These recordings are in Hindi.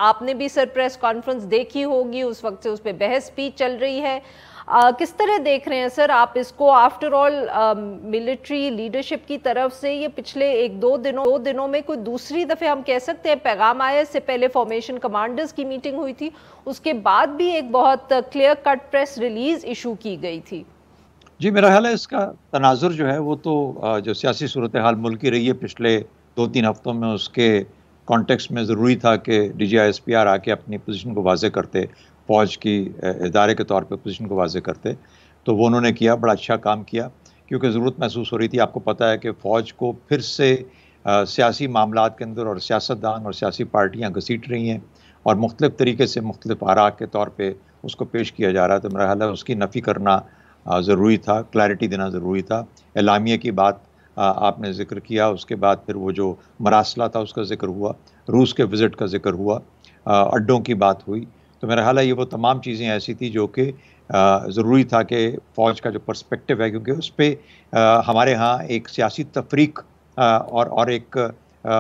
आपने भी सर प्रेस कॉन्फ्रेंस देखी होगी, उस वक्त से उस पर बहस भी चल रही है। किस तरह देख रहे हैं सर आप इसको? आफ्टर ऑल मिलिट्री लीडरशिप की तरफ से ये पिछले दो दिनों में कोई दूसरी दफे हम कह सकते हैं पैगाम आया। इससे पहले फॉर्मेशन कमांडर्स की मीटिंग हुई थी, उसके बाद भी एक बहुत clear cut press release issue की गई थी। जी, मेरा ख्याल है इसका तनाजुर जो है वो तो जो सियासी सूरत हाल मुल्क की रही है पिछले 2-3 हफ्तों में, उसके कॉन्टेक्स्ट में ज़रूरी था कि DGISPR आके अपनी पोजीशन को वाज़े करते, फ़ौज की इदारे के तौर पे पोजीशन को वाज़े करते। तो वो उन्होंने किया, बड़ा अच्छा काम किया, क्योंकि ज़रूरत महसूस हो रही थी। आपको पता है कि फ़ौज को फिर से सियासी मामलात के अंदर और सियासतदान और सियासी पार्टियाँ घसीट रही हैं और मुख्तलिफ़ तरीके से मुख्तलिफ़ आरा के तौर पर उसको पेश किया जा रहा है। तो मेरा ख्याल है उसकी नफ़ी करना ज़रूरी था, क्लैरिटी देना ज़रूरी था। एलामिया की बात आपने ज़िक्र किया, उसके बाद फिर वो जो मरासला था उसका ज़िक्र हुआ, रूस के विज़िट का ज़िक्र हुआ, अड्डों की बात हुई। तो मेरा ख्याल है ये वो तमाम चीज़ें ऐसी थी जो कि ज़रूरी था कि फ़ौज का जो पर्सपेक्टिव है, क्योंकि उस पर हमारे यहाँ एक सियासी तफरीक और एक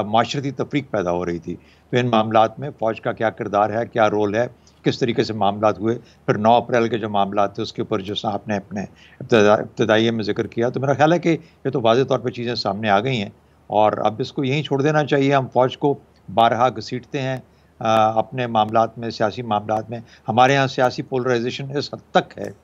माशरती तफरीक पैदा हो रही थी। तो इन मामलात में फ़ौज का क्या किरदार है, क्या रोल है, किस तरीके से मामलात हुए, फिर 9 अप्रैल के जो मामलात थे उसके ऊपर जो आपने अपने इब्तदाइये में ज़िक्र किया। तो मेरा ख्याल है कि ये तो वाज़ेह तौर पे चीज़ें सामने आ गई हैं और अब इसको यहीं छोड़ देना चाहिए। हम फ़ौज को बारहा घसीटते हैं अपने मामलात में, सियासी मामलात में। हमारे यहाँ सियासी पोलराइजेशन इस हद तक है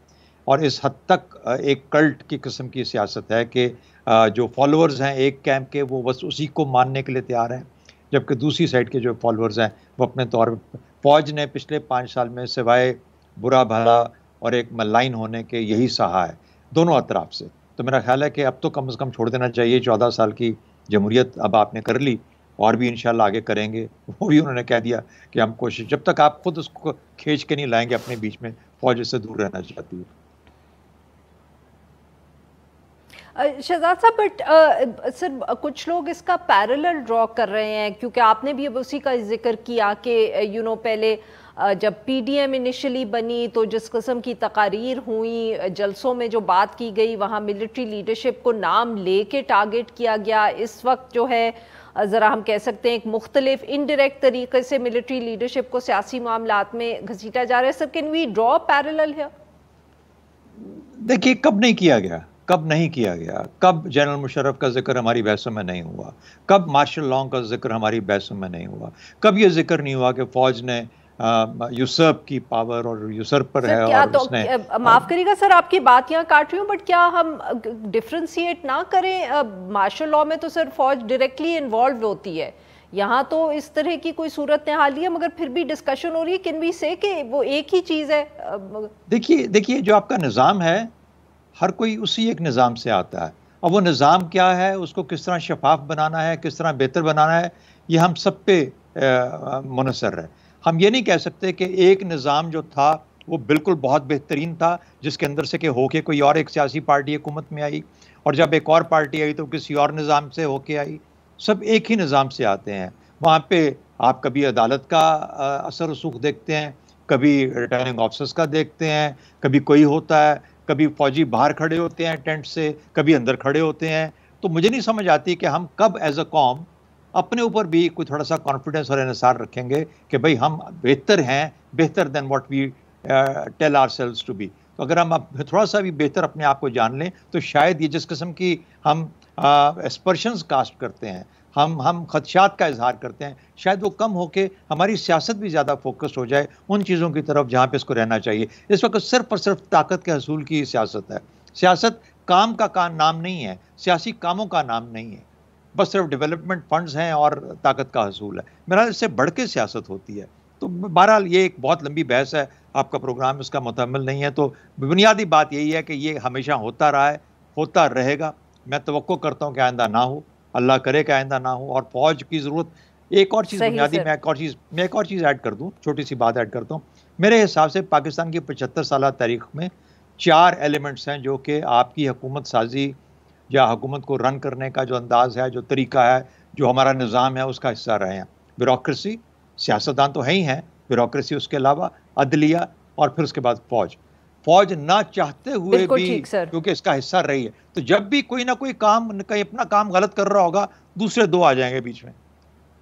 और इस हद तक एक कल्ट की किस्म की सियासत है कि जो फॉलोअर्स हैं एक कैंप के, वो बस उसी को मानने के लिए तैयार हैं, जबकि दूसरी साइड के जो फॉलोअर्स हैं वो अपने तौर पर फ़ौज ने पिछले 5 साल में सिवाय बुरा भला और एक मलाइन होने के यही सहा है दोनों अतराफ से। तो मेरा ख्याल है कि अब तो कम से कम छोड़ देना चाहिए। 14 साल की जमहूरियत अब आपने कर ली और भी इंशाल्लाह आगे करेंगे। वो भी उन्होंने कह दिया कि हम कोशिश, जब तक आप खुद उसको खींच के नहीं लाएंगे अपने बीच में, फ़ौज इससे दूर रहना चाहती है। शहजाद साहब, बट सर कुछ लोग इसका पैरेलल ड्रॉ कर रहे हैं, क्योंकि आपने भी अब उसी का जिक्र किया कि पहले जब PDM इनिशियली बनी तो जिस किस्म की तकारीर हुई, जलसों में जो बात की गई, वहाँ मिलिट्री लीडरशिप को नाम लेके टारगेट किया गया। इस वक्त जो है ज़रा हम कह सकते हैं एक मुख्तलिफ इनडायरेक्ट तरीके से मिलिट्री लीडरशिप को सियासी मामलात में घसीटा जा रहा है। Sir, can we draw parallel है? देखिए, कब नहीं किया गया, कब नहीं किया गया, कब जनरल मुशर्रफ का जिक्र हमारी बहसों में नहीं हुआ, कब मार्शल लॉ का जिक्र हमारी बहसों में नहीं हुआ, कब ये जिक्र नहीं हुआ कि फ़ौज ने यूसर्प की पावर और यूसर्पर है क्या और तो उसने माफ करिएगा सर, आपकी बात यहाँ काट रही हूँ, बट क्या हम डिफ्रेंशिएट ना करें? मार्शल लॉ में तो सर फौज डायरेक्टली इन्वॉल्व होती है, यहाँ तो इस तरह की कोई सूरत हाल है, मगर फिर भी डिस्कशन हो रही है। कैन वी से कि वो एक ही चीज़ है? देखिए जो आपका निज़ाम है, हर कोई उसी एक निज़ाम से आता है, और वो निज़ाम क्या है, उसको किस तरह शफाफ बनाना है, किस तरह बेहतर बनाना है, ये हम सब पे मुनहसर है। हम ये नहीं कह सकते कि एक निज़ाम जो था वो बिल्कुल बहुत बेहतरीन था, जिसके अंदर से कि होके कोई और एक सियासी पार्टी हुकूमत में आई, और जब एक और पार्टी आई तो किसी और निज़ाम से होके आई। सब एक ही निज़ाम से आते हैं। वहाँ पे आप कभी अदालत का असर रसूख देखते हैं, कभी रिटर्निंग ऑफिसर्स का देखते हैं, कभी कोई होता है, कभी फौजी बाहर खड़े होते हैं टेंट से, कभी अंदर खड़े होते हैं। तो मुझे नहीं समझ आती कि हम कब एज अ कौम अपने ऊपर भी कोई थोड़ा सा कॉन्फिडेंस और इन्हिसार रखेंगे कि भाई हम बेहतर हैं, बेहतर than what we tell ourselves to be. तो अगर हम अब थोड़ा सा भी बेहतर अपने आप को जान लें, तो शायद ये जिस किस्म की हम एस्पर्शंस कास्ट करते हैं, हम खदशात का इजहार करते हैं, शायद वो कम होके हमारी सियासत भी ज़्यादा फोकस्ड हो जाए उन चीज़ों की तरफ जहाँ पे इसको रहना चाहिए। इस वक्त सिर्फ और सिर्फ ताकत के हसूल की सियासत है। सियासत काम का नाम नहीं है, सियासी कामों का नाम नहीं है, बस सिर्फ डेवलपमेंट फंड्स हैं और ताकत का हसूल है। मेरा इससे बढ़ के सियासत होती है। तो बहरहाल ये एक बहुत लंबी बहस है, आपका प्रोग्राम इसका मुतम्मिल नहीं है। तो बुनियादी बात यही है कि ये हमेशा होता रहा है, होता रहेगा। मैं तवक्को करता हूँ कि आइंदा ना हो, अल्लाह करे कि आइंदा ना हो। और फौज की ज़रूरत, एक और चीज़ बुनियादी, मैं एक और चीज़ ऐड कर दूँ, छोटी सी बात ऐड करता हूँ। मेरे हिसाब से पाकिस्तान की 75 साल तारीख में 4 एलिमेंट्स हैं जो कि आपकी हुकूमत साजी या हुकूमत को रन करने का जो अंदाज़ है, जो तरीका है, जो हमारा निज़ाम है, उसका हिस्सा रहे हैं। ब्यूरोक्रेसी, सियासतदान तो है ही हैं, ब्यूरोक्रेसी, उसके अलावा अदलिया, और फिर उसके बाद फौज। फौज ना चाहते हुए भी, क्योंकि इसका हिस्सा रही है, तो जब भी कोई ना कोई काम, कहीं अपना काम गलत कर रहा होगा, दूसरे 2 आ जाएंगे बीच में।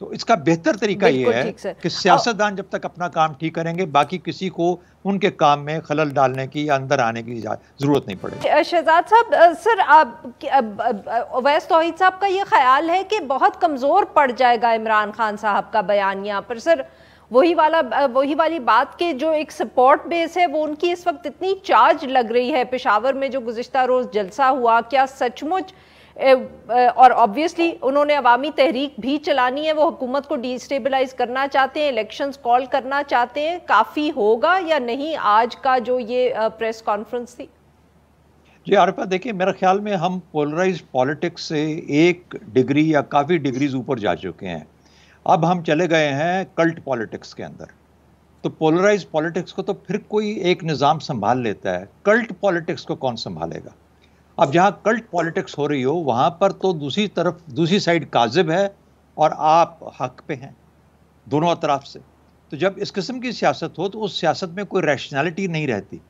तो इसका बेहतर तरीका ये है कि सियासतदान जब तक अपना काम ठीक करेंगे, बाकी किसी को उनके काम में खलल डालने की या अंदर आने की जरूरत नहीं पड़ेगी। शहजाद साहब, सर अवैस तौहीद साहब का ये ख्याल है कि बहुत कमजोर पड़ जाएगा इमरान खान साहब का बयान यहाँ पर। सर वही वाली बात के जो एक सपोर्ट बेस है वो उनकी इस वक्त इतनी चार्ज लग रही है। पेशावर में जो गुज़िश्ता रोज जलसा हुआ, क्या सचमुच, और ऑब्वियसली उन्होंने अवामी तहरीक भी चलानी है, वो हुकूमत को डिस्टेबलाइज करना चाहते हैं, इलेक्शंस कॉल करना चाहते हैं, काफ़ी होगा या नहीं आज का जो ये प्रेस कॉन्फ्रेंस थी? जी आरिफा, देखिए मेरे ख्याल में हम पोलराइज पॉलिटिक्स से एक डिग्री या काफ़ी डिग्रीज ऊपर जा चुके हैं। अब हम चले गए हैं कल्ट पॉलिटिक्स के अंदर। तो पोलराइज पॉलिटिक्स को तो फिर कोई एक निज़ाम संभाल लेता है, कल्ट पॉलिटिक्स को कौन संभालेगा? अब जहां कल्ट पॉलिटिक्स हो रही हो वहां पर तो दूसरी तरफ, दूसरी साइड काजिब है और आप हक पे हैं, दोनों तरफ से। तो जब इस किस्म की सियासत हो तो उस सियासत में कोई रैशनैलिटी नहीं रहती।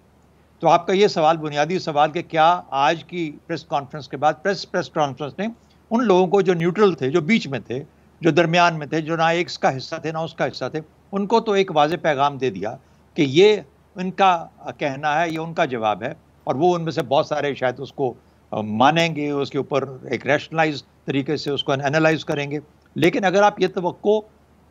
तो आपका ये सवाल, बुनियादी सवाल, कि क्या आज की प्रेस कॉन्फ्रेंस के बाद प्रेस कॉन्फ्रेंस ने उन लोगों को जो न्यूट्रल थे, जो बीच में थे, जो दरमियान में थे, जो ना एक इसका हिस्सा थे ना उसका हिस्सा थे, उनको तो एक वाज़ेह पैगाम दे दिया कि ये इनका कहना है, ये उनका जवाब है, और वो उनमें से बहुत सारे शायद उसको मानेंगे, उसके ऊपर एक रैशनलाइज तरीके से उसको एनालाइज करेंगे। लेकिन अगर आप ये तवक्को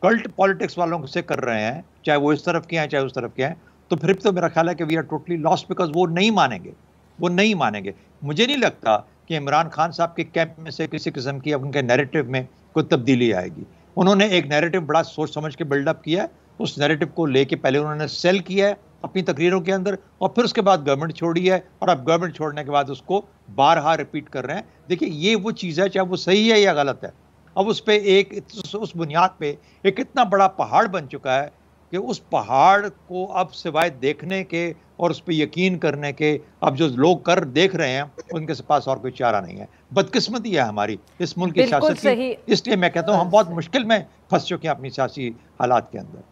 कल्ट पॉलिटिक्स वालों से कर रहे हैं, चाहे वो इस तरफ के हैं चाहे उस तरफ के हैं, तो फिर तो मेरा ख्याल है कि we are totally lost, because वो नहीं मानेंगे, वो नहीं मानेंगे। मुझे नहीं लगता कि इमरान खान साहब के कैंप में से किसी किस्म की अब उनके नैरेटिव में कोई तब्दीली आएगी। उन्होंने एक नैरेटिव बड़ा सोच समझ के बिल्डअप किया है, उस नैरेटिव को लेके पहले उन्होंने सेल किया है अपनी तकरीरों के अंदर, और फिर उसके बाद गवर्नमेंट छोड़ी है, और अब गवर्नमेंट छोड़ने के बाद उसको बारहा रिपीट कर रहे हैं। देखिए ये वो चीज़ है, चाहे वो सही है या गलत है, अब उस पर उस बुनियाद पे एक इतना बड़ा पहाड़ बन चुका है कि उस पहाड़ को अब सिवाय देखने के और उस पर यकीन करने के अब जो लोग कर देख रहे हैं उनके पास और कोई चारा नहीं है। बदकिस्मती है हमारी इस मुल्क की सियासत की, इसलिए मैं कहता हूँ हम बहुत मुश्किल में फंस चुके हैं अपनी सियासी हालात के अंदर।